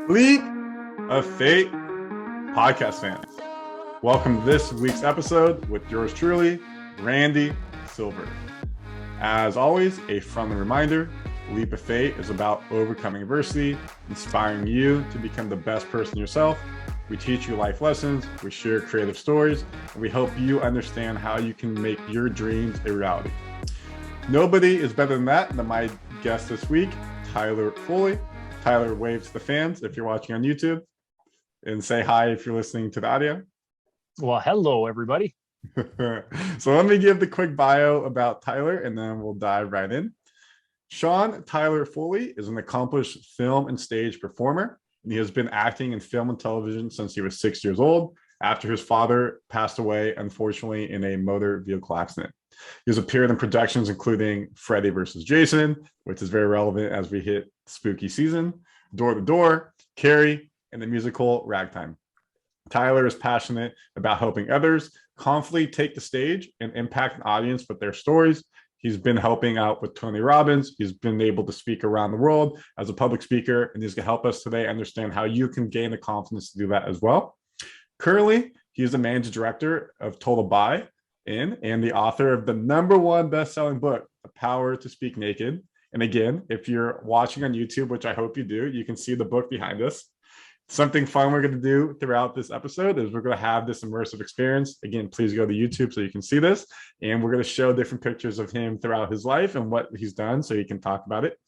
Leap of Fate podcast fans. Welcome to this week's episode with yours truly, Randy Silver. As always, a friendly reminder, Leap of Fate is about overcoming adversity, inspiring you to become the best person yourself. We teach you life lessons, we share creative stories, and we help you understand how you can make your dreams a reality. Nobody is better than my guest this week, Tyler Foley. Tyler, wave to the fans if you're watching on YouTube, and say hi if you're listening to the audio. Well, hello, everybody. So let me give the quick bio about Tyler, and then we'll dive right in. Tyler Foley is an accomplished film and stage performer, and he has been acting in film and television since he was 6 years old, after his father passed away, unfortunately, in a motor vehicle accident. He has appeared in productions including Freddy vs. Jason, which is very relevant as we hit spooky season, Door to Door, Carrie, and the musical Ragtime. Tyler is passionate about helping others confidently take the stage and impact an audience with their stories. He's been helping out with Tony Robbins. He's been able to speak around the world as a public speaker, and he's going to help us today understand how you can gain the confidence to do that as well. Currently, he is the managing director of Total Buy In and the author of the #1 best-selling book, The Power to Speak Naked. And again, if you're watching on YouTube, which I hope you do, you can see the book behind us. Something fun we're going to do throughout this episode is we're going to have this immersive experience. Again, please go to YouTube so you can see this. And we're going to show different pictures of him throughout his life and what he's done so you can talk about it.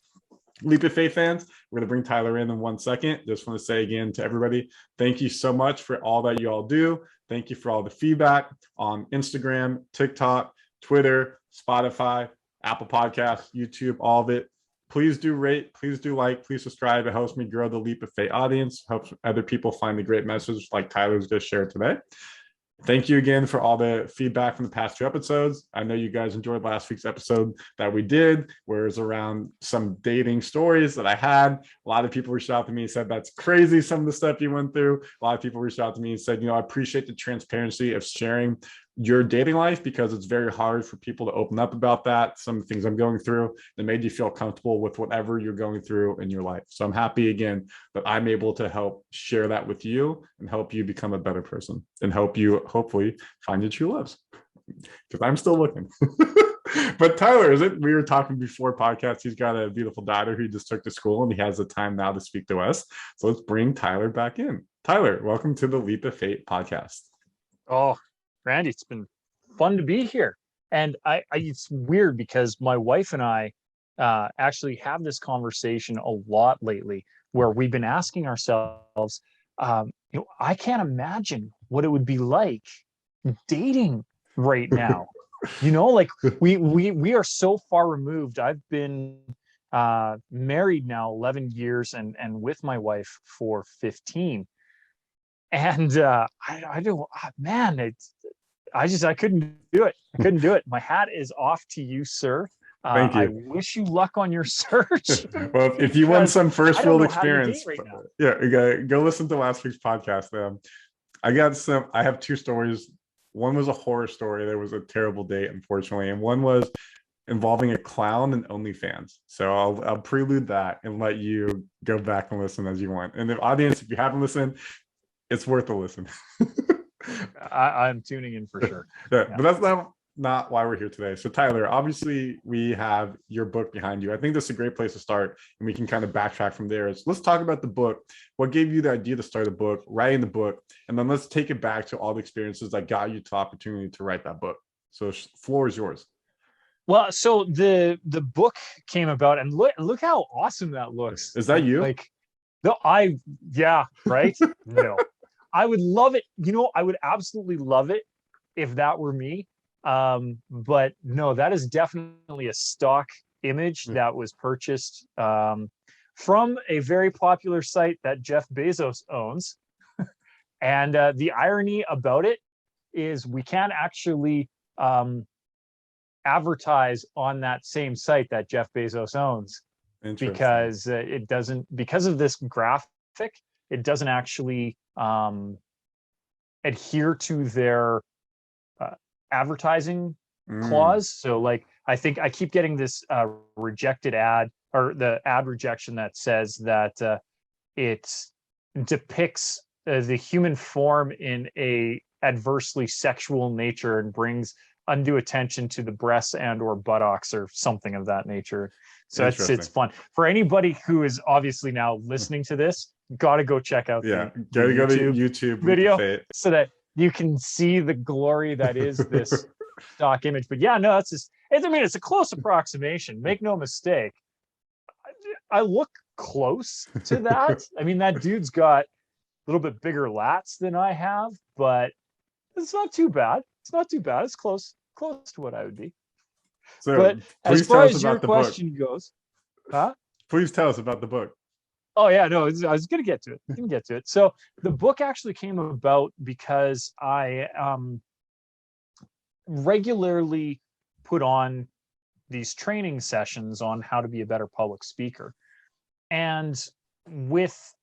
Leap of Faith fans, we're going to bring Tyler in 1 second. Just want to say again to everybody, thank you so much for all that you all do. Thank you for all the feedback on Instagram, TikTok, Twitter, Spotify, Apple Podcasts, YouTube, all of it. Please do rate, please do like, please subscribe. It helps me grow the Leap of Faith audience, helps other people find the great message like Tyler's just shared today. Thank you again for all the feedback from the past 2 episodes. I know you guys enjoyed last week's episode that we did, where it was around some dating stories that I had. A lot of people reached out to me and said, that's crazy, some of the stuff you went through. A lot of people reached out to me and said, I appreciate the transparency of sharing your dating life because it's very hard for people to open up about that. Some things I'm going through that made you feel comfortable with whatever you're going through in your life. So I'm happy again that I'm able to help share that with you and help you become a better person and help you hopefully find your true loves, because I'm still looking. But Tyler, we were talking before podcast, he's got a beautiful daughter who just took to school and he has the time now to speak to us. So let's bring Tyler back in. Tyler, welcome to the Leap of Fate podcast. Oh, Randy, it's been fun to be here. And it's weird because my wife and I actually have this conversation a lot lately where we've been asking ourselves, I can't imagine what it would be like dating right now. Like we are so far removed. I've been married now 11 years and with my wife for 15. And I don't, man, I couldn't do it. I couldn't do it. My hat is off to you, sir. Thank you. I wish you luck on your search. Well, if you want some first world experience, right go listen to last week's podcast. I have 2 stories. One was a horror story. There was a terrible date, unfortunately. And one was involving a clown and OnlyFans. So I'll prelude that and let you go back and listen as you want. And the audience, if you haven't listened, it's worth a listen. I'm tuning in for sure. But that's not why we're here today. So Tyler, obviously we have your book behind you. I think that's a great place to start, and we can kind of backtrack from there. Let's talk about the book. What gave you the idea to start a book, writing the book, and then let's take it back to all the experiences that got you to the opportunity to write that book. So floor is yours. Well, so the book came about, and look how awesome that looks. Is that you? Right? No. I would love it. I would absolutely love it if that were me. But no, that is definitely a stock image that was purchased from a very popular site that Jeff Bezos owns. And the irony about it is we can't actually advertise on that same site that Jeff Bezos owns because it doesn't, because of this graphic, it doesn't actually adhere to their advertising clause. So like, I think I keep getting this rejected ad, or the ad rejection that says that it's depicts the human form in a adversely sexual nature and brings undue attention to the breasts and or buttocks or something of that nature. So it's fun for anybody who is obviously now listening to this. Got to go check out the go to YouTube YouTube video so that you can see the glory that is this stock image. But yeah, no, it's a close approximation. Make no mistake. I look close to that. I mean, that dude's got a little bit bigger lats than I have, but it's not too bad. It's not too bad. It's close to what I would be. So but as far as your question goes, huh? Please tell us about the book. Oh yeah, no, I was gonna get to it. So the book actually came about because I regularly put on these training sessions on how to be a better public speaker. And with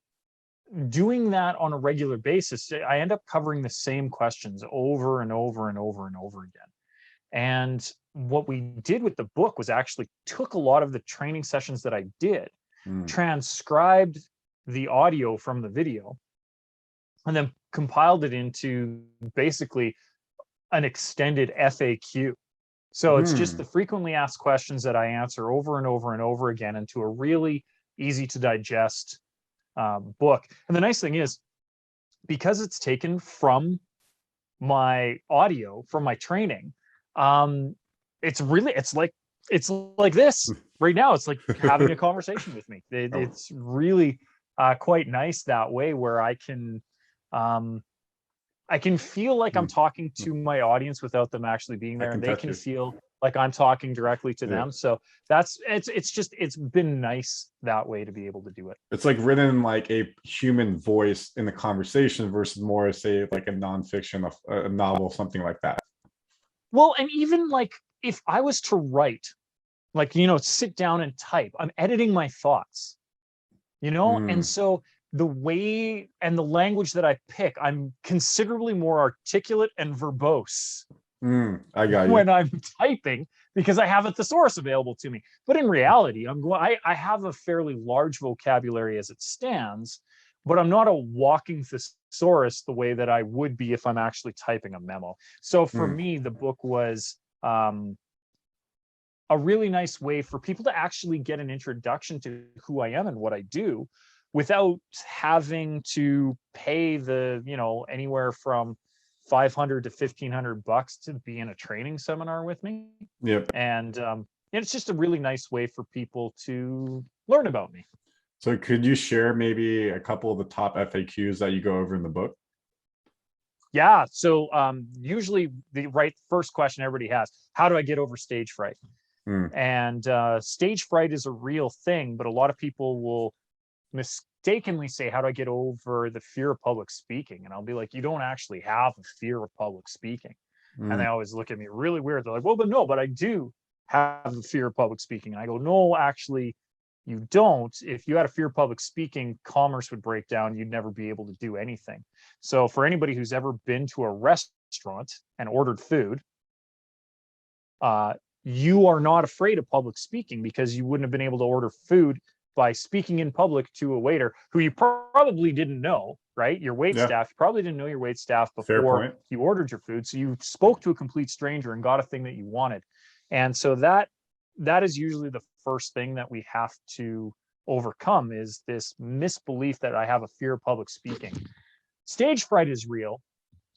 doing that on a regular basis, I end up covering the same questions over and over and over and over again. And what we did with the book was actually took a lot of the training sessions that I did, transcribed the audio from the video, and then compiled it into basically an extended FAQ. So it's just the frequently asked questions that I answer over and over and over again into a really easy to digest book. And the nice thing is, because it's taken from my audio, from my training, it's like this right now. It's like having a conversation with me. It's really quite nice that way, where I can feel like I'm talking to my audience without them actually being there, and they can feel like I'm talking directly to them. So it's been nice that way to be able to do it. It's like written in like a human voice in the conversation versus more, say, like a nonfiction, a novel, something like that. Well, and even like if I was to write, like, sit down and type, I'm editing my thoughts, and so the way and the language that I pick, I'm considerably more articulate and verbose I got you. when I'm typing, because I have a thesaurus available to me. But in reality, I have a fairly large vocabulary as it stands, but I'm not a walking thesaurus the way that I would be if I'm actually typing a memo. So for me, the book was a really nice way for people to actually get an introduction to who I am and what I do, without having to pay anywhere from $500 to $1,500 to be in a training seminar with me. Yep. And it's just a really nice way for people to learn about me. So could you share maybe a couple of the top FAQs that you go over in the book? Yeah. So usually the first question everybody has: how do I get over stage fright? And stage fright is a real thing, but a lot of people will mistakenly say, how do I get over the fear of public speaking? And I'll be like, you don't actually have a fear of public speaking. And they always look at me really weird. They're like, well, but I do have a fear of public speaking. And I go, no, actually, you don't. If you had a fear of public speaking, commerce would break down. You'd never be able to do anything. So for anybody who's ever been to a restaurant and ordered food, you are not afraid of public speaking, because you wouldn't have been able to order food by speaking in public to a waiter who you probably didn't know, right? Your wait staff, you probably didn't know your wait staff before you ordered your food. So you spoke to a complete stranger and got a thing that you wanted. And so that is usually the first thing that we have to overcome, is this misbelief that I have a fear of public speaking. Stage fright is real,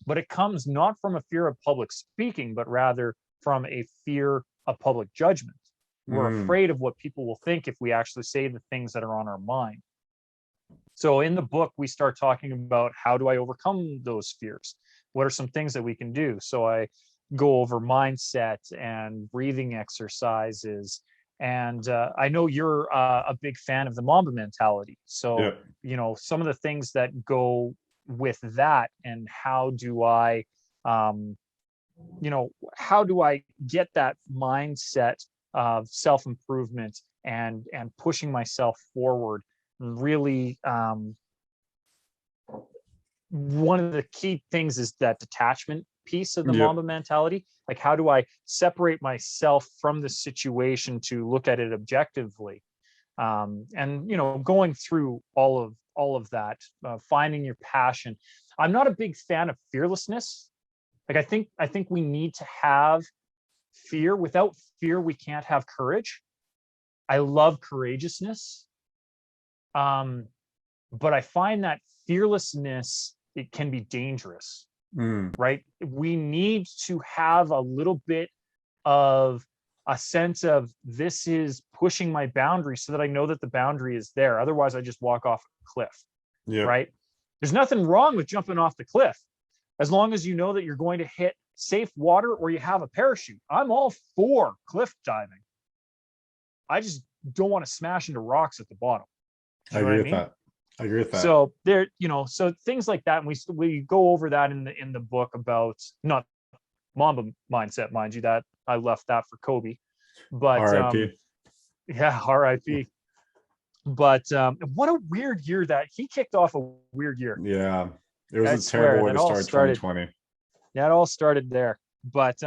but it comes not from a fear of public speaking, but rather from a fear of public judgment. We're afraid of what people will think if we actually say the things that are on our mind. So in the book, we start talking about, how do I overcome those fears? What are some things that we can do? So I go over mindset and breathing exercises. And I know you're a big fan of the Mamba mentality. So, some of the things that go with that, and how do I get that mindset of self-improvement and pushing myself forward. Really, one of the key things is that detachment piece of the Mamba mentality. Like, how do I separate myself from the situation to look at it objectively? And going through all all of that, finding your passion. I'm not a big fan of fearlessness. Like I think we need to have fear. Without fear, we can't have courage. I love courageousness. But I find that fearlessness, it can be dangerous, right? We need to have a little bit of a sense of this is pushing my boundary so that I know that the boundary is there. Otherwise, I just walk off a cliff, right? There's nothing wrong with jumping off the cliff as long as you know that you're going to hit safe water or you have a parachute. I'm all for cliff diving. I just don't want to smash into rocks at the bottom. I agree with that. I agree with that. So there, you know, so things like that. And we go over that in the book about not Mamba mindset, mind you, that I left that for Kobe, but R.I.P. Yeah, R.I.P. But what a weird year that he kicked off, a weird year. Yeah, it was a terrible way to start 2020. That all started there. But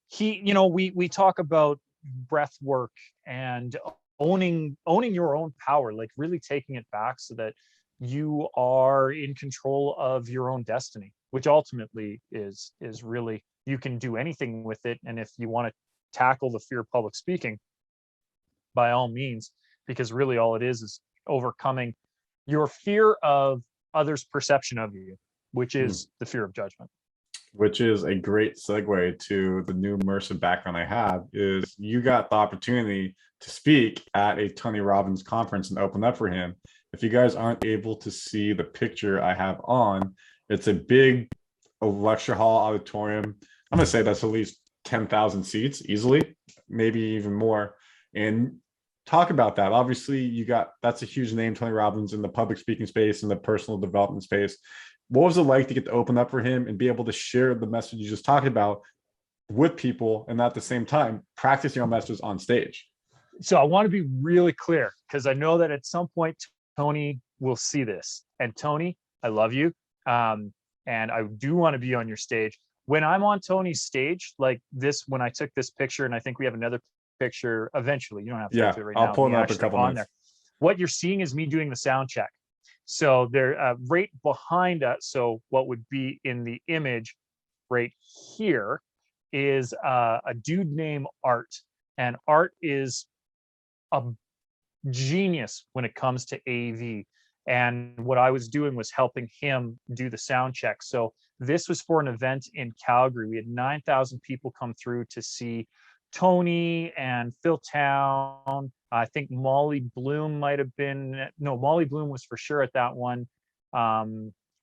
he, you know, we talk about breath work and owning your own power, like really taking it back so that you are in control of your own destiny, which ultimately is really, you can do anything with it. And if you want to tackle the fear of public speaking, by all means, because really all it is overcoming your fear of others' perception of you, which is the fear of judgment. Which is a great segue to the new immersive background I have. Is you got the opportunity to speak at a Tony Robbins conference and open up for him. If you guys aren't able to see the picture I have on, it's a big lecture hall auditorium. I'm gonna say that's at least 10,000 seats easily, maybe even more. And talk about that. Obviously, that's a huge name, Tony Robbins, in the public speaking space and the personal development space. What was it like to get to open up for him and be able to share the message you just talked about with people, and at the same time practice your own messages on stage? So I want to be really clear, because I know that at some point Tony will see this. And Tony, I love you, and I do want to be on your stage. When I'm on Tony's stage, like this, when I took this picture, and I think we have another picture eventually. You don't have to get to it right now. I'll pull it up a couple minutes. There. What you're seeing is me doing the sound check. So they're right behind us. So what would be in the image right here is a dude named Art. And Art is a genius when it comes to AV. And what I was doing was helping him do the sound check. So this was for an event in Calgary. We had 9,000 people come through to see Tony and Phil Town. I think Molly Bloom might have been, no, Molly Bloom was for sure at that one.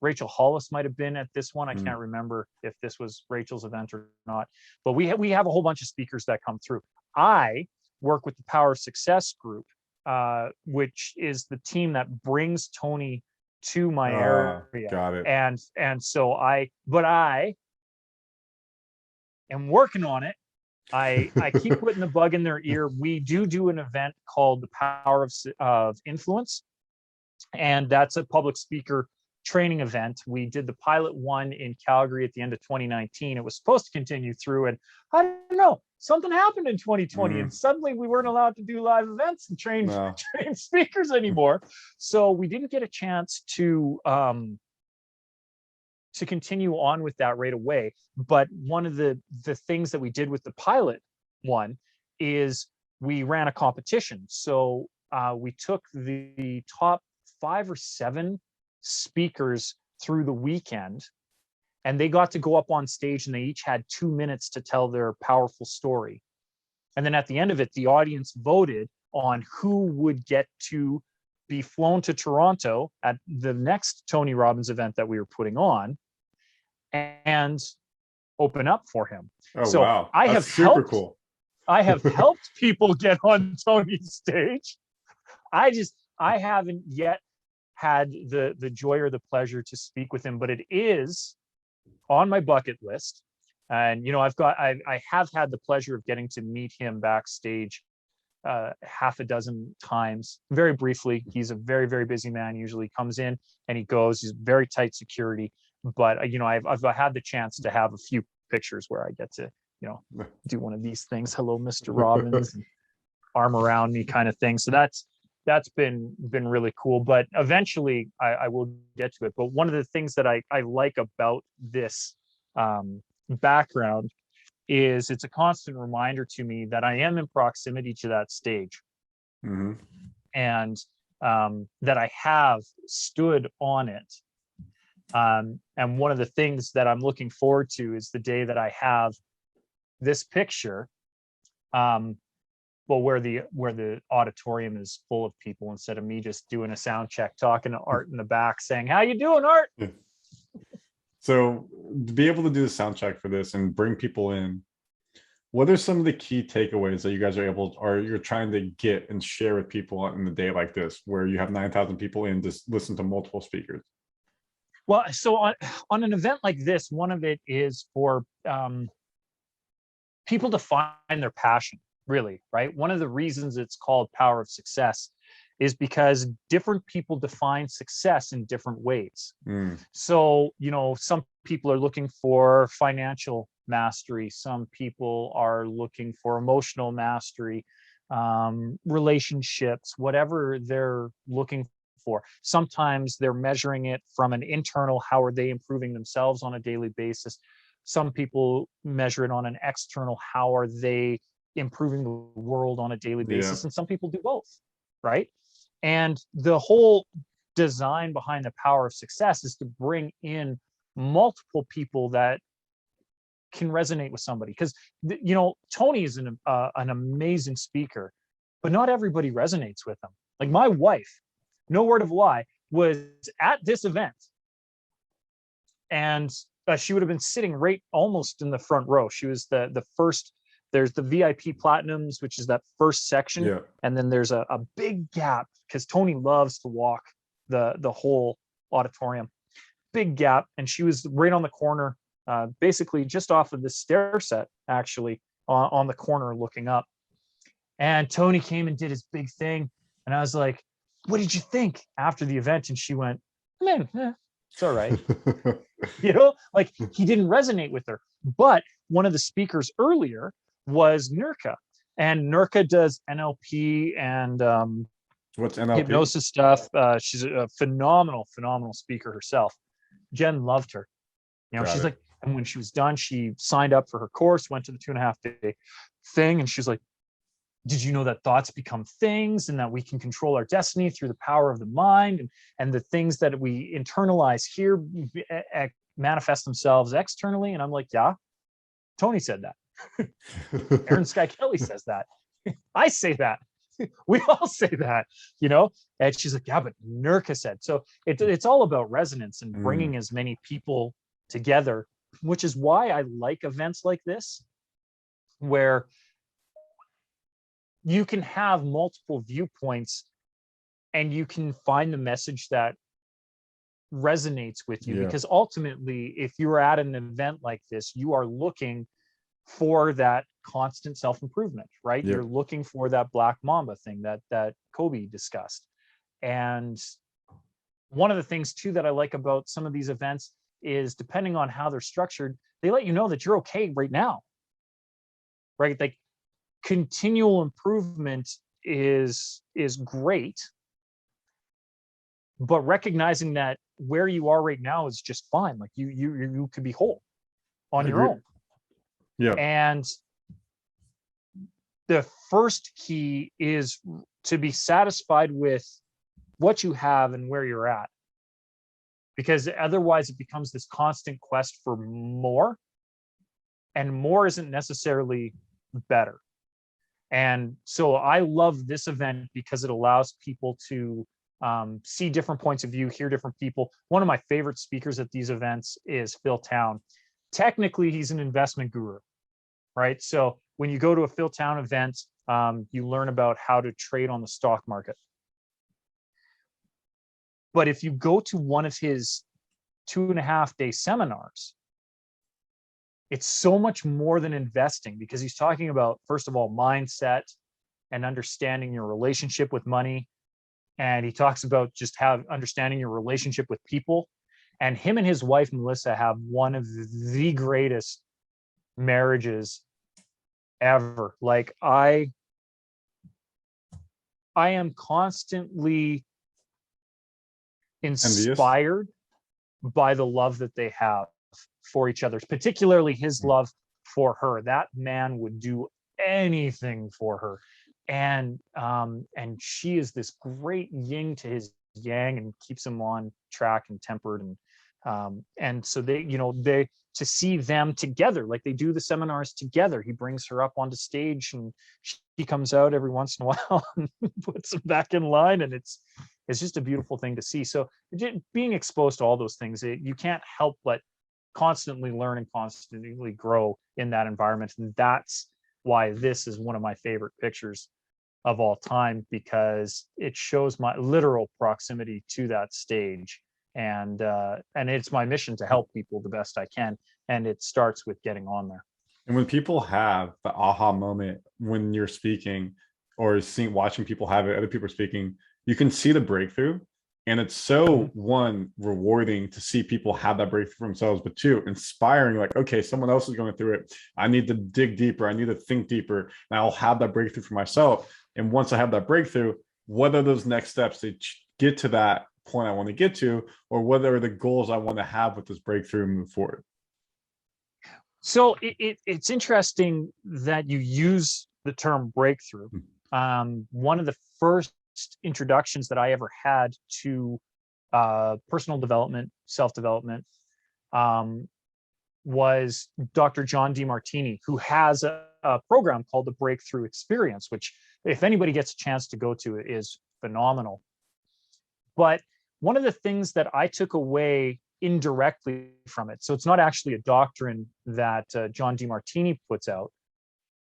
Rachel Hollis might have been at this one. I can't remember if this was Rachel's event or not, but we have a whole bunch of speakers that come through. I work with the Power of Success group, which is the team that brings Tony to my area. Got it. And so I am working on it. I keep putting the bug in their ear. We do an event called the Power of Influence, and that's a public speaker training event. We did the pilot one in Calgary at the end of 2019. It was supposed to continue through, and I don't know, something happened in 2020, and suddenly we weren't allowed to do live events and train speakers anymore. So we didn't get a chance to continue on with that right away. But one of the things that we did with the pilot one is we ran a competition. So we took the top 5 or 7 speakers through the weekend, and they got to go up on stage, and they each had 2 minutes to tell their powerful story. And then at the end of it, the audience voted on who would get to be flown to Toronto at the next Tony Robbins event that we were putting on and open up for him. Oh, so wow. I That's have super helped, cool. I have helped people get on Tony's stage. I haven't yet had the joy or the pleasure to speak with him, but it is on my bucket list. And, you know, I have had the pleasure of getting to meet him backstage half a dozen times, very briefly. He's a very, very busy man. Usually comes in and he goes. He's very tight security. But, you know, I've had the chance to have a few pictures where I get to, you know, do one of these things. Hello, Mr. Robbins, and arm around me kind of thing. So that's that's been really cool. But eventually I will get to it. But one of the things that I like about this background is it's a constant reminder to me that I am in proximity to that stage, Hmm. and that I have stood on it. And one of the things that I'm looking forward to is the day that I have this picture, well, where the auditorium is full of people instead of me just doing a sound check, talking to Art in the back, saying, "How you doing, Art?" Yeah. So to be able to do the sound check for this and bring people in, what are some of the key takeaways that you guys are able, or you're trying to get and share with people in a day like this, where you have 9,000 people in to listen to multiple speakers? Well, so on an event like this, one of it is for people to find their passion, really, right? One of the reasons it's called Power of Success is because different people define success in different ways. Mm, So, some people are looking for financial mastery, some people are looking for emotional mastery, relationships, whatever they're looking for. Sometimes they're measuring it from an internal, how are they improving themselves on a daily basis? Some people measure it on an external, how are they improving the world on a daily yeah. basis? And some people do both, right? And the whole design behind the Power of Success is to bring in multiple people that can resonate with somebody, because Tony is an amazing speaker, but not everybody resonates with him. Like my wife, no word of lie, was at this event, and she would have been sitting right almost in the front row. She was the first. There's the VIP Platinums, which is that first section, Yeah. and then there's a big gap because Tony loves to walk the whole auditorium. Big gap, and she was right on the corner, basically just off of the stair set, actually, on the corner looking up. And Tony came and did his big thing, and I was like, "What did you think after the event?" And she went, "Man, it's all right." Like he didn't resonate with her. But one of the speakers earlier was Nurka, and Nurka does NLP and What's NLP? hypnosis stuff. She's a phenomenal speaker herself. Jen loved her. Got She's it. like, and when she was done, she signed up for her course, went to the 2.5 day thing, and she's like, "Did you know that thoughts become things, and that we can control our destiny through the power of the mind, and the things that we internalize here manifest themselves externally?" And I'm like, "Yeah, Tony said that. Aaron Sky Kelly says that. I say that. We all say that, And she's like, "Yeah, but Nurka said." So it's all about resonance and Mm, bringing as many people together, which is why I like events like this, where you can have multiple viewpoints and you can find the message that resonates with you. yeah. Because ultimately, if you're at an event like this, you are looking for that constant self-improvement, right? Yep. You're looking for that black mamba thing that Kobe discussed. And one of the things too that I like about some of these events is, depending on how they're structured, they let you know that you're okay right now, right? Like continual improvement is great, but recognizing that where you are right now is just fine. Like you could be whole I on your agree. own. Yeah. And the first key is to be satisfied with what you have and where you're at, because otherwise it becomes this constant quest for more, and more isn't necessarily better. And so I love this event because it allows people to see different points of view, hear different people. One of my favorite speakers at these events is Phil Town. Technically, he's an investment guru, right? So when you go to a Phil Town event, you learn about how to trade on the stock market. But if you go to one of his 2.5 day seminars, it's so much more than investing, because he's talking about, first of all, mindset and understanding your relationship with money. And he talks about just how understanding your relationship with people. And him and his wife, Melissa, have one of the greatest marriages ever. Like I am constantly Envious. inspired by the love that they have for each other, particularly his Mm. love for her. That man would do anything for her. And she is this great yin to his yang and keeps him on track and tempered. And so they, they, to see them together, like they do the seminars together. He brings her up onto stage and she comes out every once in a while and puts him back in line. And it's just a beautiful thing to see. So being exposed to all those things, you can't help but constantly learn and constantly grow in that environment. And that's why this is one of my favorite pictures of all time, because it shows my literal proximity to that stage. And it's my mission to help people the best I can. And it starts with getting on there. And when people have the aha moment when you're speaking, or seeing, watching people have it, other people are speaking, you can see the breakthrough. And it's so, one, rewarding to see people have that breakthrough for themselves, but two, inspiring, like, okay, someone else is going through it. I need to dig deeper. I need to think deeper. And I'll have that breakthrough for myself. And once I have that breakthrough, what are those next steps to get to that point I want to get to, or what are the goals I want to have with this breakthrough and move forward? So it's interesting that you use the term breakthrough. One of the first introductions that I ever had to personal development, self-development, was Dr. John Demartini, who has a program called the Breakthrough Experience, which if anybody gets a chance to go to, it is phenomenal. But one of the things that I took away indirectly from it, so it's not actually a doctrine that John Demartini puts out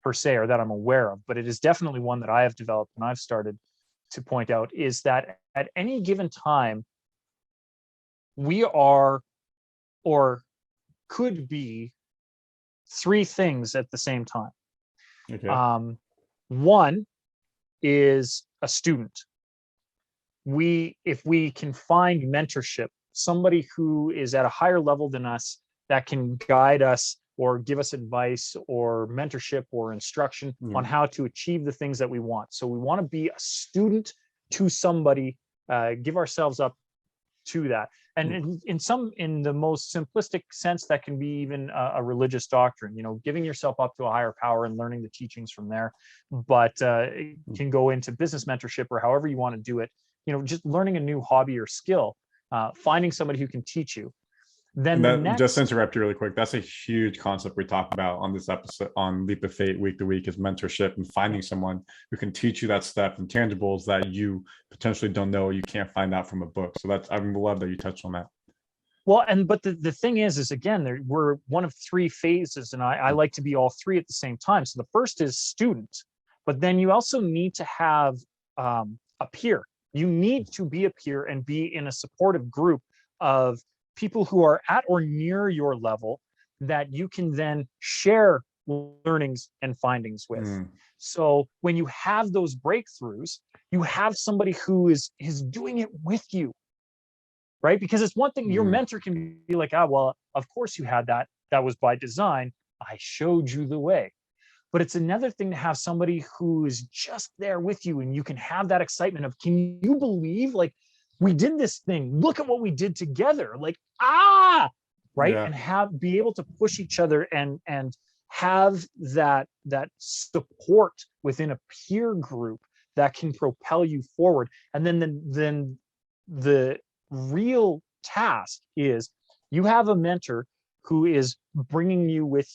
per se, or that I'm aware of, but it is definitely one that I have developed and I've started to point out, is that at any given time, we are, or could be, three things at the same time. Okay. One is a student. If we can find mentorship, somebody who is at a higher level than us that can guide us or give us advice or mentorship or instruction on how to achieve the things that we want. So we want to be a student to somebody, give ourselves up to that. And in the most simplistic sense, that can be even a religious doctrine, giving yourself up to a higher power and learning the teachings from there. But it can go into business mentorship or however you want to do it, just learning a new hobby or skill, finding somebody who can teach you. Then the next, just to interrupt you really quick, that's a huge concept we talk about on this episode on Leap of Faith Week to Week, is mentorship and finding someone who can teach you that stuff and tangibles that you potentially don't know, you can't find out from a book. So that's, I love that you touched on that. Well, but the thing is again, we're one of three phases, and I like to be all three at the same time. So the first is student, but then you also need to have a peer. You need to be a peer and be in a supportive group of people who are at or near your level that you can then share learnings and findings with. So when you have those breakthroughs, you have somebody who is doing it with you, right? Because it's one thing, your mentor can be like, well, of course you had that. That was by design. I showed you the way. But it's another thing to have somebody who is just there with you, and you can have that excitement of, can you believe, like, we did this thing, look at what we did together, like, right? Yeah. And be able to push each other and have that support within a peer group that can propel you forward. And then the real task is, you have a mentor who is bringing you with,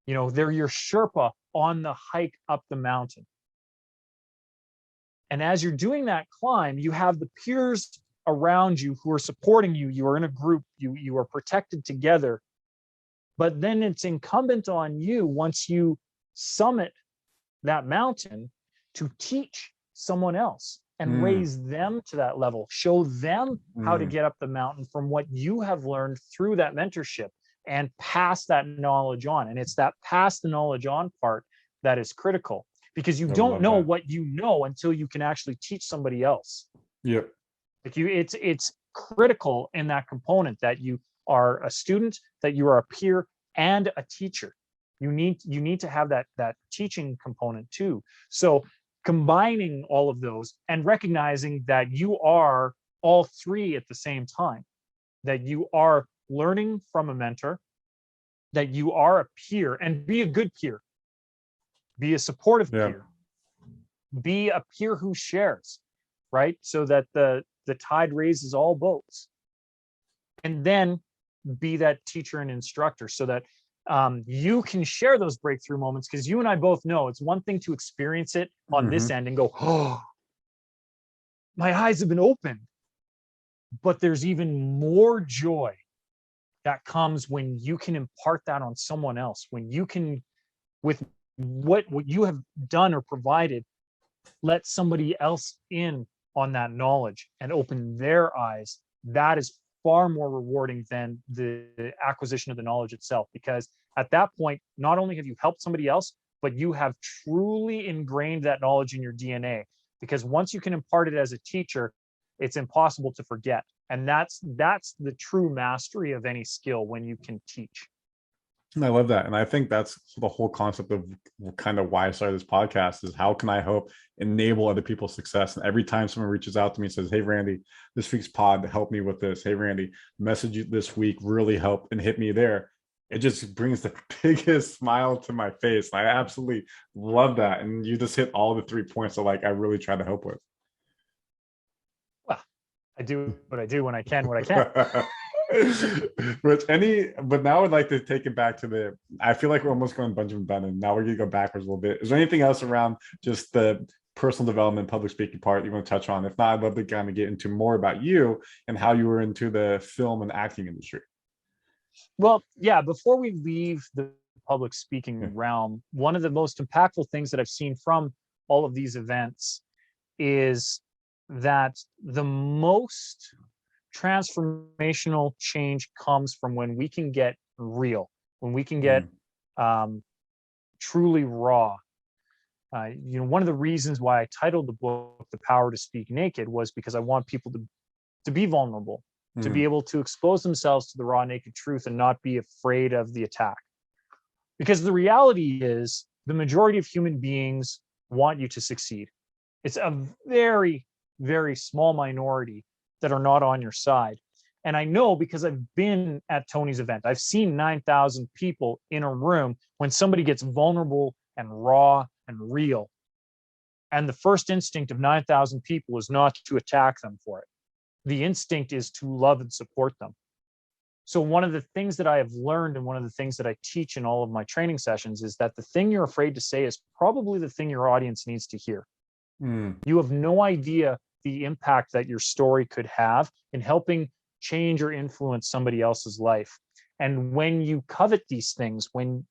they're your Sherpa on the hike up the mountain. And as you're doing that climb, you have the peers around you who are supporting you. You are in a group, you are protected together. But then it's incumbent on you, once you summit that mountain, to teach someone else and raise them to that level, show them how to get up the mountain from what you have learned through that mentorship, and pass that knowledge on. And it's that pass the knowledge on part that is critical, because you don't know what you know until you can actually teach somebody else. Yep. Like it's critical in that component that you are a student, that you are a peer and a teacher. You need to have that teaching component too. So combining all of those and recognizing that you are all three at the same time, that you are learning from a mentor, that you are a peer, and be a good peer, be a supportive Yeah. peer, be a peer who shares, right? So that the tide raises all boats. And then be that teacher and instructor so that you can share those breakthrough moments, because you and I both know it's one thing to experience it on this end and go, oh, my eyes have been opened. But there's even more joy that comes when you can impart that on someone else, when you can, with what you have done or provided, let somebody else in on that knowledge and open their eyes. That is far more rewarding than the acquisition of the knowledge itself, because at that point, not only have you helped somebody else, but you have truly ingrained that knowledge in your DNA. Because once you can impart it as a teacher, it's impossible to forget. And that's the true mastery of any skill, when you can teach. I love that. And I think that's the whole concept of kind of why I started this podcast, is how can I help enable other people's success? And every time someone reaches out to me and says, hey, Randy, this week's pod helped me with this. Hey, Randy, message you this week really helped and hit me there. It just brings the biggest smile to my face. I absolutely love that. And you just hit all the 3 points that like I really try to help with. Well, I do what I do when I can, what I can. But now I'd like to take it back to I feel like we're almost going Benjamin Button. Now we're gonna go backwards a little bit. Is there anything else around just the personal development, public speaking part you want to touch on? If not, I'd love to kind of get into more about you and how you were into the film and acting industry. Well, yeah, before we leave the public speaking realm, one of the most impactful things that I've seen from all of these events is that the most transformational change comes from when we can get real, when we can get truly raw. One of the reasons why I titled the book "The Power to Speak Naked" was because I want people to be vulnerable, to be able to expose themselves to the raw, naked truth and not be afraid of the attack. Because the reality is, the majority of human beings want you to succeed. It's a very, very small minority that are not on your side. And I know because I've been at Tony's event. I've seen 9,000 people in a room when somebody gets vulnerable and raw and real. And the first instinct of 9,000 people is not to attack them for it. The instinct is to love and support them. So one of the things that I have learned, and one of the things that I teach in all of my training sessions, is that the thing you're afraid to say is probably the thing your audience needs to hear. You have no idea the impact that your story could have in helping change or influence somebody else's life. And when you covet these things, when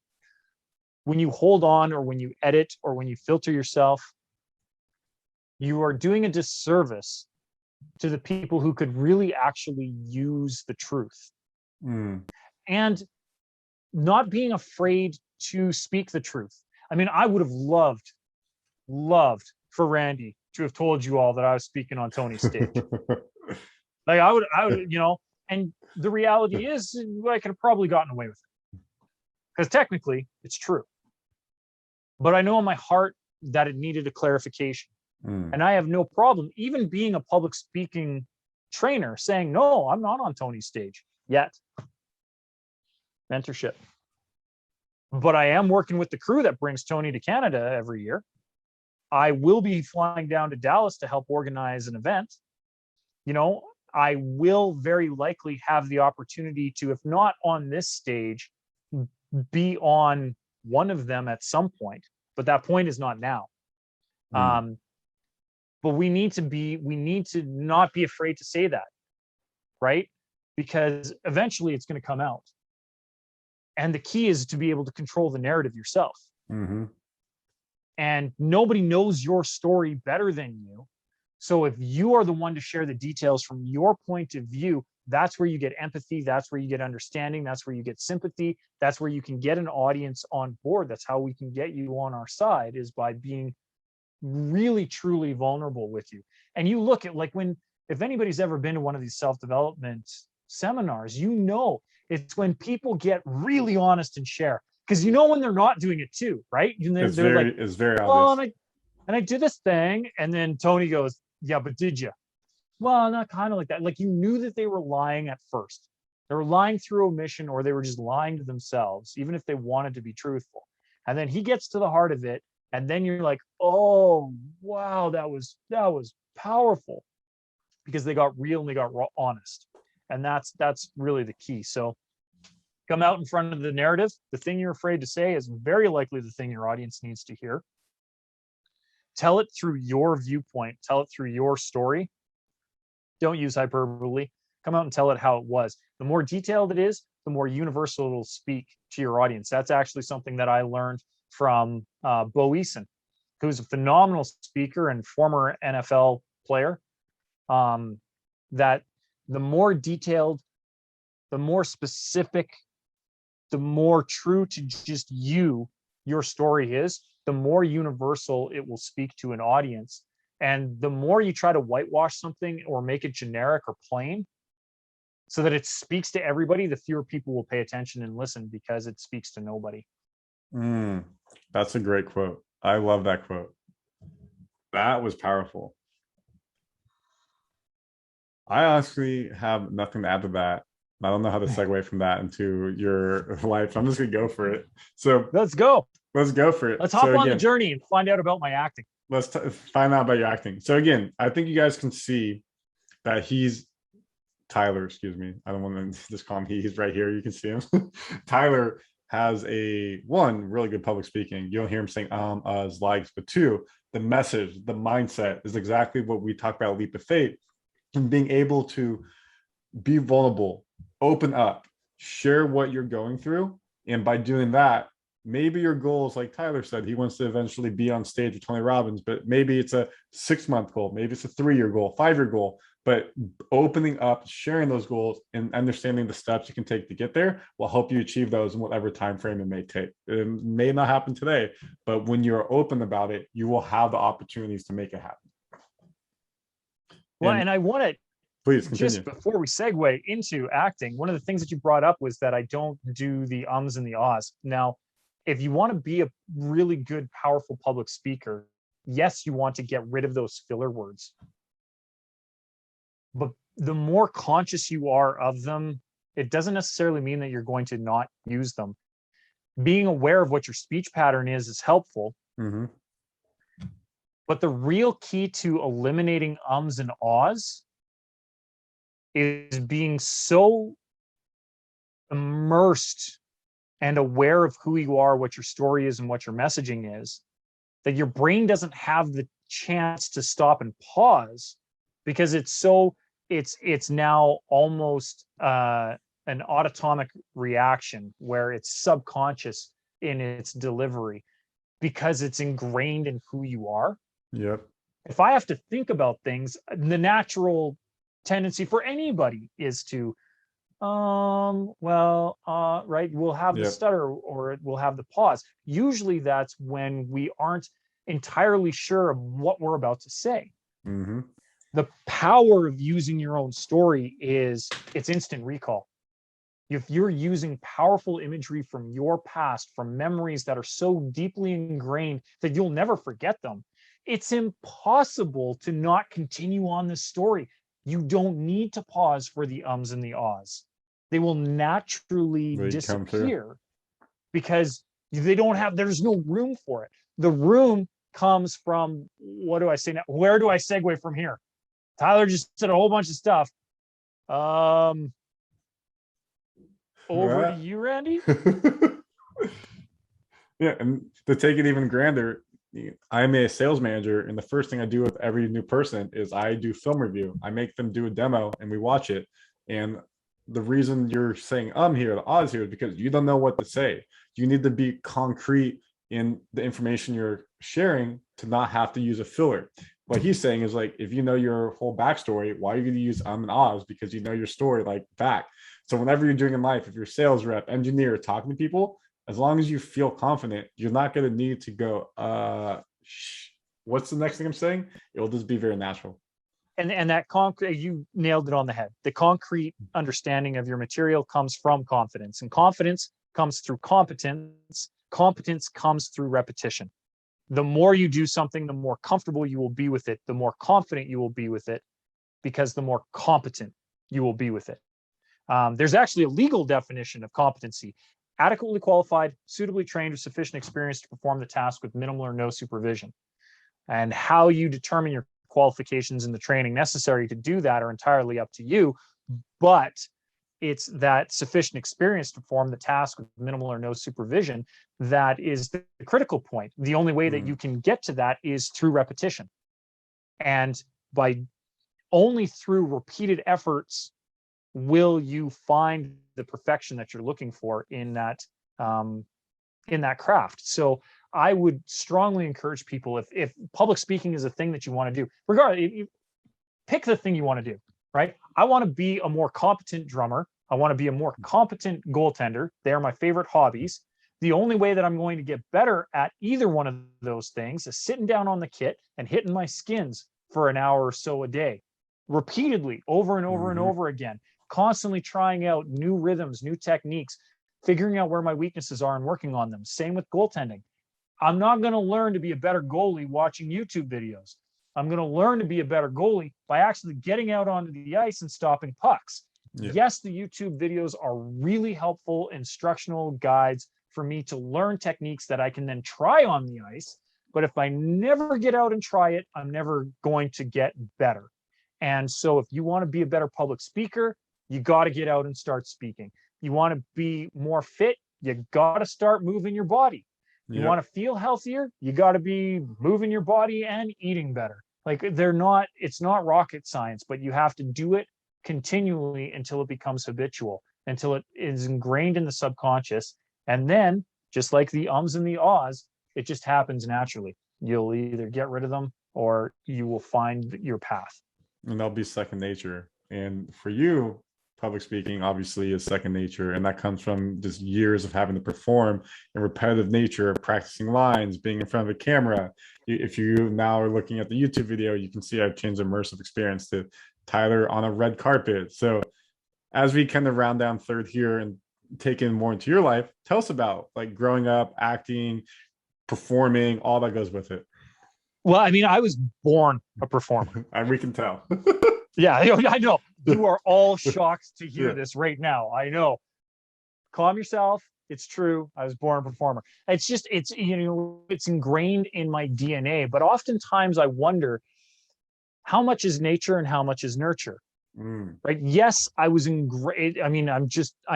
you hold on, or when you edit, or when you filter yourself, you are doing a disservice to the people who could really actually use the truth. And not being afraid to speak the truth. I mean, I would have loved for Randy to have told you all that I was speaking on Tony's stage. Like I would, and the reality is I could have probably gotten away with it, because technically it's true. But I know in my heart that it needed a clarification. And I have no problem even being a public speaking trainer saying, no, I'm not on Tony's stage yet. Mentorship. But I am working with the crew that brings Tony to Canada every year. I will be flying down to Dallas to help organize an event. I will very likely have the opportunity to, if not on this stage, be on one of them at some point. But that point is not now. But we need to not be afraid to say that, right? Because eventually it's going to come out. And the key is to be able to control the narrative yourself. And nobody knows your story better than you. So if you are the one to share the details from your point of view, that's where you get empathy. That's where you get understanding. That's where you get sympathy. That's where you can get an audience on board. That's how we can get you on our side, is by being really, truly vulnerable with you. And you look at, like, if anybody's ever been to one of these self-development seminars, it's when people get really honest and share. Because when they're not doing it too, right? It's very obvious. and I did this thing. And then Tony goes, yeah, but did you? Well, not kind of like that. Like you knew that they were lying at first. They were lying through omission, or they were just lying to themselves, even if they wanted to be truthful. And then he gets to the heart of it. And then you're like, oh, wow, that was powerful, because they got real and they got honest. And that's really the key. So come out in front of the narrative. The thing you're afraid to say is very likely the thing your audience needs to hear. Tell it through your viewpoint, tell it through your story. Don't use hyperbole. Come out and tell it how it was. The more detailed it is, the more universal it'll speak to your audience. That's actually something that I learned from Bo Eason, who's a phenomenal speaker and former NFL player. That the more detailed, the more specific, the more true to just your story is, the more universal it will speak to an audience. And the more you try to whitewash something or make it generic or plain so that it speaks to everybody, the fewer people will pay attention and listen, because it speaks to nobody. That's a great quote. I love that quote. That was powerful. I honestly have nothing to add to that. I don't know how to segue from that into your life. I'm just gonna go for it. So let's go. Let's go for it. Let's hop on the journey and find out about my acting. Let's find out about your acting. So again, I think you guys can see that he's Tyler, excuse me. I don't want to just call him he. He's right here. You can see him. Tyler has one, really good public speaking. You don't hear him saying uhs, likes, but two, the message, the mindset is exactly what we talk about leap of faith, and being able to be vulnerable, open up, share what you're going through. And by doing that, maybe your goal is like Tyler said, he wants to eventually be on stage with Tony Robbins, but maybe it's a 6-month goal, maybe it's a 3-year goal, 5-year goal. But opening up, sharing those goals, and understanding the steps you can take to get there will help you achieve those in whatever time frame it may take. It may not happen today, but when you're open about it, you will have the opportunities to make it happen. Well, and I want to please continue. Just before we segue into acting, one of the things that you brought up was that I don't do the ums and the ahs. Now, if you want to be a really good, powerful public speaker, yes, you want to get rid of those filler words. But the more conscious you are of them, it doesn't necessarily mean that you're going to not use them. Being aware of what your speech pattern is helpful. Mm-hmm. But the real key to eliminating ums and ahs is being so immersed and aware of who you are, what your story is, and what your messaging is, that your brain doesn't have the chance to stop and pause, because it's now almost an autonomic reaction where it's subconscious in its delivery, because it's ingrained in who you are. Yep. If I have to think about things, the natural tendency for anybody is to right, we'll have the stutter, or we'll have the pause. Usually that's when we aren't entirely sure of what we're about to say. Mm-hmm. The power of using your own story is it's instant recall. If you're using powerful imagery from your past, from memories that are so deeply ingrained that you'll never forget them, it's impossible to not continue on this story. You don't need to pause for the ums and the ahs. They will naturally disappear because there's no room for it. The room comes from, what do I say now? Where do I segue from here? Tyler just said a whole bunch of stuff. Over to you, Randy. Yeah, and to take it even grander, I'm a sales manager, and the first thing I do with every new person is I do film review. I make them do a demo and we watch it. And the reason you're saying here, the ahs here, is because you don't know what to say. You need to be concrete in the information you're sharing to not have to use a filler. What he's saying is, like, if you know your whole backstory, why are you going to use and ahs? Because you know your story like back. So whenever you're doing in life, if you're a sales rep, engineer, talking to people, as long as you feel confident, you're not going to need to go, what's the next thing I'm saying? It'll just be very natural. And that concrete, you nailed it on the head. The concrete understanding of your material comes from confidence, and confidence comes through competence. Competence comes through repetition. The more you do something, the more comfortable you will be with it, the more confident you will be with it, because the more competent you will be with it. There's actually a legal definition of competency: adequately qualified, suitably trained, with sufficient experience to perform the task with minimal or no supervision. And how you determine your qualifications and the training necessary to do that are entirely up to you. But it's that sufficient experience to perform the task with minimal or no supervision that is the critical point. The only way that you can get to that is through repetition. And only through repeated efforts will you find the perfection that you're looking for in that craft. So I would strongly encourage people, if public speaking is a thing that you want to do, regardless, pick the thing you want to do, right? I want to be a more competent drummer. I want to be a more competent goaltender. They are my favorite hobbies. The only way that I'm going to get better at either one of those things is sitting down on the kit and hitting my skins for an hour or so a day, repeatedly, over and over and over again, constantly trying out new rhythms, new techniques, figuring out where my weaknesses are and working on them. Same with goaltending. I'm not going to learn to be a better goalie watching YouTube videos. I'm going to learn to be a better goalie by actually getting out onto the ice and stopping pucks. Yeah. Yes, the YouTube videos are really helpful instructional guides for me to learn techniques that I can then try on the ice. But if I never get out and try it, I'm never going to get better. And so if you want to be a better public speaker, you got to get out and start speaking. You want to be more fit, you got to start moving your body. You want to feel healthier, you got to be moving your body and eating better. Like it's not rocket science, but you have to do it continually until it becomes habitual, until it is ingrained in the subconscious. And then, just like the ums and the ahs, it just happens naturally. You'll either get rid of them or you will find your path. And that'll be second nature. And for you, public speaking obviously is second nature, and that comes from just years of having to perform in repetitive nature, practicing lines, being in front of a camera. If you now are looking at the YouTube video, you can see I've changed immersive experience to Tyler on a red carpet. So as we kind of round down third here and take in more into your life, tell us about like growing up, acting, performing, all that goes with it. Well, I mean, I was born a performer. And we can tell. Yeah, I know. You are all shocked to hear this right now. I know. Calm yourself. It's true. I was born a performer. It's ingrained in my DNA. But oftentimes I wonder, how much is nature and how much is nurture? Right? Yes, I was I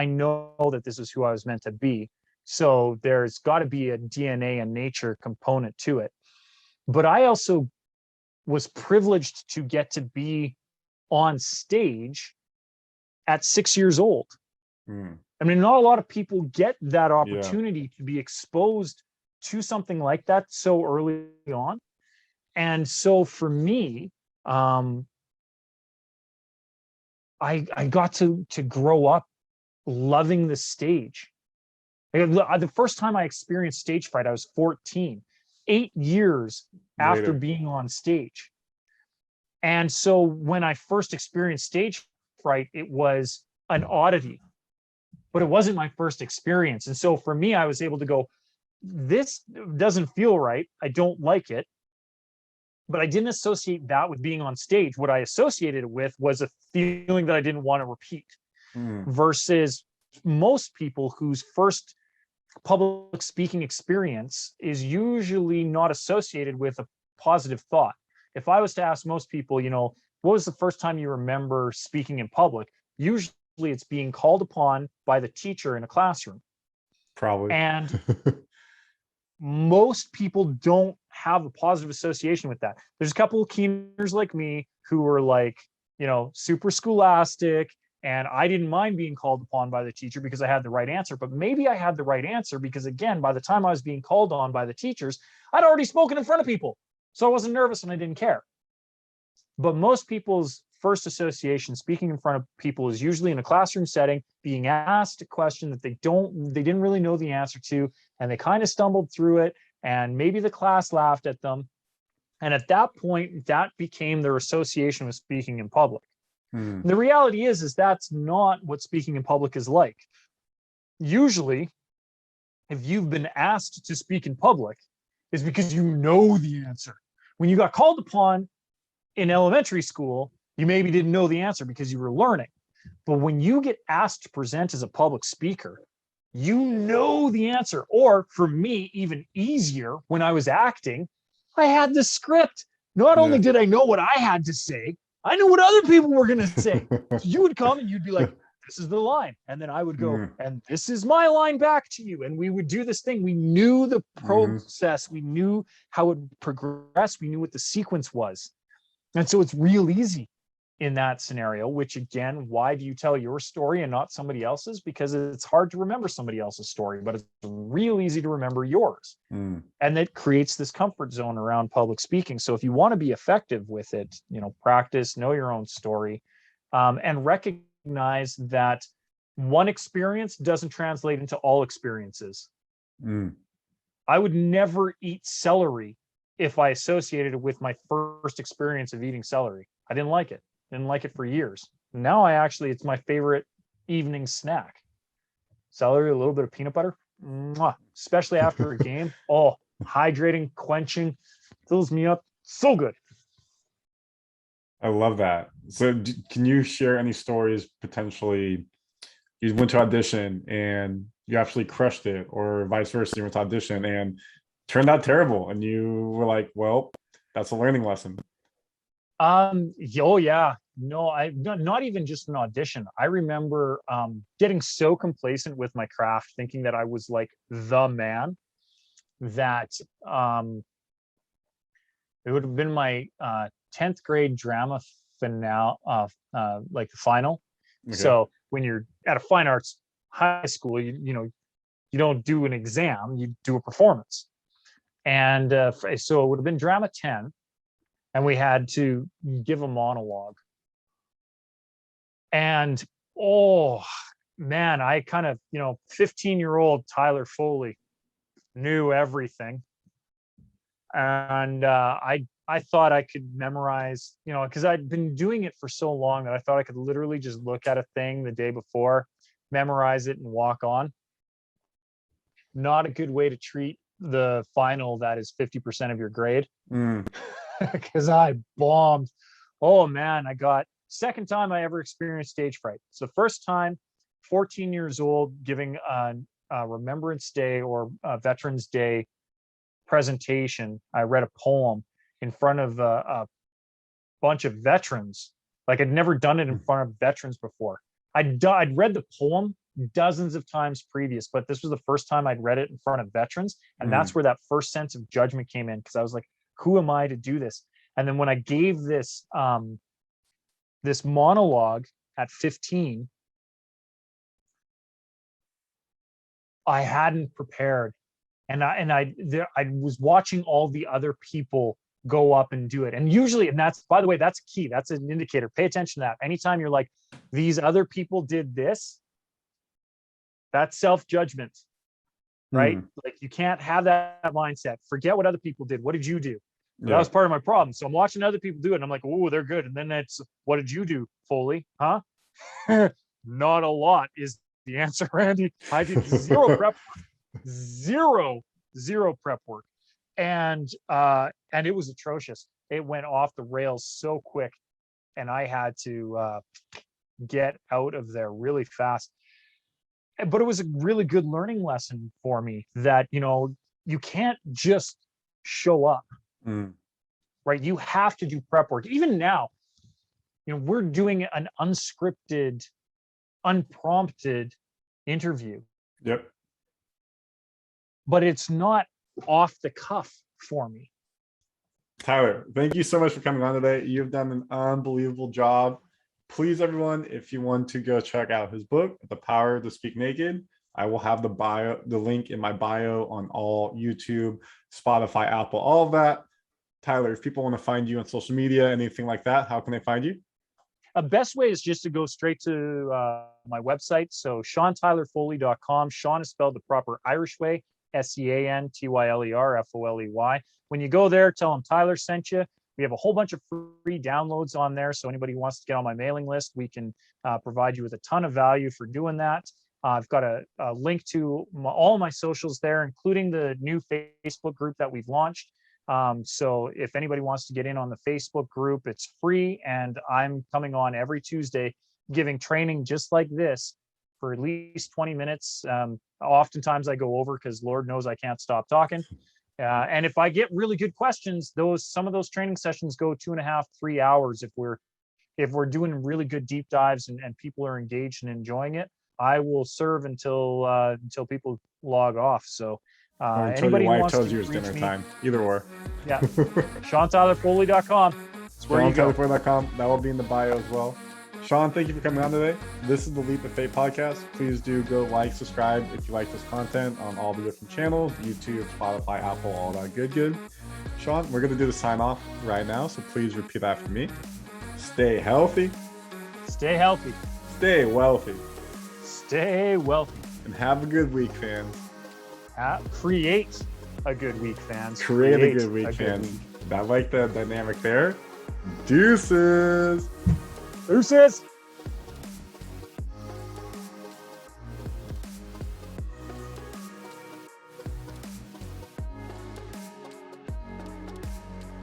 know that this is who I was meant to be. So there's got to be a DNA and nature component to it. But I also was privileged to get to be on stage at 6 years old. I mean, not a lot of people get that opportunity to be exposed to something like that so early on. And so for me, I got to grow up loving the stage. The first time I experienced stage fright, I was 14, 8 years after being on stage. And so when I first experienced stage fright, it was an oddity, but it wasn't my first experience. And so for me, I was able to go, this doesn't feel right. I don't like it. But I didn't associate that with being on stage. What I associated it with was a feeling that I didn't want to repeat, versus most people whose first public speaking experience is usually not associated with a positive thought. If I was to ask most people, what was the first time you remember speaking in public? Usually it's being called upon by the teacher in a classroom. Probably. And most people don't have a positive association with that. There's a couple of keeners like me who were like, super scholastic, and I didn't mind being called upon by the teacher because I had the right answer. But maybe I had the right answer because, again, by the time I was being called on by the teachers, I'd already spoken in front of people. So I wasn't nervous and I didn't care. But most people's first association speaking in front of people is usually in a classroom setting, being asked a question that they didn't really know the answer to, and they kind of stumbled through it, and maybe the class laughed at them. And at that point, that became their association with speaking in public. The reality is that's not what speaking in public is like. Usually, if you've been asked to speak in public, is because you know the answer. When you got called upon in elementary school, you maybe didn't know the answer because you were learning. But when you get asked to present as a public speaker, you know the answer. Or for me, even easier, when I was acting, I had the script. Not only Yeah. did I know what I had to say, I knew what other people were going to say. So you would come and you'd be like, this is the line. And then I would go, and this is my line back to you. And we would do this thing. We knew the process. We knew how it progressed. We knew what the sequence was. And so it's real easy in that scenario, which again, why do you tell your story and not somebody else's? Because it's hard to remember somebody else's story, but it's real easy to remember yours. And that creates this comfort zone around public speaking. So if you want to be effective with it, practice, know your own story, and recognize that one experience doesn't translate into all experiences. I would never eat celery if I associated it with my first experience of eating celery. I didn't like it. Didn't like it for years. Now it's my favorite evening snack. Celery, a little bit of peanut butter, especially after a game. Oh, hydrating, quenching, fills me up. So good. I love that. So can you share any stories potentially you went to audition and you actually crushed it, or vice versa, you went to audition and turned out terrible and you were like, well, that's a learning lesson? Oh yeah. No, I not even just an audition. I remember getting so complacent with my craft, thinking that I was like the man, that it would have been my 10th grade drama finale, like the final. Okay. So when you're at a fine arts high school, you don't do an exam, you do a performance. And so it would have been drama 10, and we had to give a monologue. And oh man, I kind of 15-year-old Tyler Foley knew everything. And I thought I could memorize, because I'd been doing it for so long that I thought I could literally just look at a thing the day before, memorize it, and walk on. Not a good way to treat the final that is 50% of your grade, because I bombed. Oh man, I got second time I ever experienced stage fright. So the first time, 14 years old, giving a Remembrance Day or a Veterans Day presentation. I read a poem in front of a bunch of veterans. Like I'd never done it in front of veterans before. I'd read the poem dozens of times previous, but this was the first time I'd read it in front of veterans. And that's where that first sense of judgment came in, because I was like, who am I to do this? And then when I gave this this monologue at 15, I hadn't prepared. And I was watching all the other people go up and do it. And usually, and that's, by the way, that's key. That's an indicator. Pay attention to that. Anytime you're like, these other people did this, that's self-judgment, right? Like you can't have that mindset. Forget what other people did. What did you do? Yeah. That was part of my problem. So I'm watching other people do it and I'm like, oh, they're good. And then it's, what did you do, Foley? Huh? Not a lot is the answer, Randy. I did zero prep, zero prep work. And it was atrocious. It went off the rails so quick. And I had to get out of there really fast. But it was a really good learning lesson for me that, you can't just show up, right? You have to do prep work. Even now, we're doing an unscripted, unprompted interview. Yep. But it's not off the cuff for me. Tyler, thank you so much for coming on today. You've done an unbelievable job. Please, everyone, if you want to go check out his book, The Power to Speak Naked, I will have the link in my bio on all YouTube, Spotify, Apple, all of that. Tyler, if people want to find you on social media, anything like that, how can they find you? The best way is just to go straight to my website. So SeanTylerFoley.com. Sean is spelled the proper Irish way, SeanTylerFoley. When you go there, tell them Tyler sent you. We have a whole bunch of free downloads on there. So anybody who wants to get on my mailing list, we can provide you with a ton of value for doing that. I've got a link to all my socials there, including the new Facebook group that we've launched. So if anybody wants to get in on the Facebook group, it's free, and I'm coming on every Tuesday giving training just like this for at least 20 minutes. Oftentimes I go over because Lord knows I can't stop talking. And if I get really good questions, some of those training sessions go 2.5, 3 hours. If we're doing really good deep dives and people are engaged and enjoying it, I will serve until people log off. So Or until anybody your who wife wants tells to you it's reach dinner me, time. Either or. yeah, SeanTylerFoley.com. That's where you go. SeanTylerFoley.com. That will be in the bio as well. Sean, thank you for coming on today. This is the Leap of Faith podcast. Please do go like, subscribe if you like this content on all the different channels, YouTube, Spotify, Apple, all that good. Sean, we're going to do the sign off right now, so please repeat after me. Stay healthy. Stay healthy. Stay wealthy. Stay wealthy. And have a good week, fans. Create a good week, fans. Create a good week, fans. I like the dynamic there. Deuces. Deuces.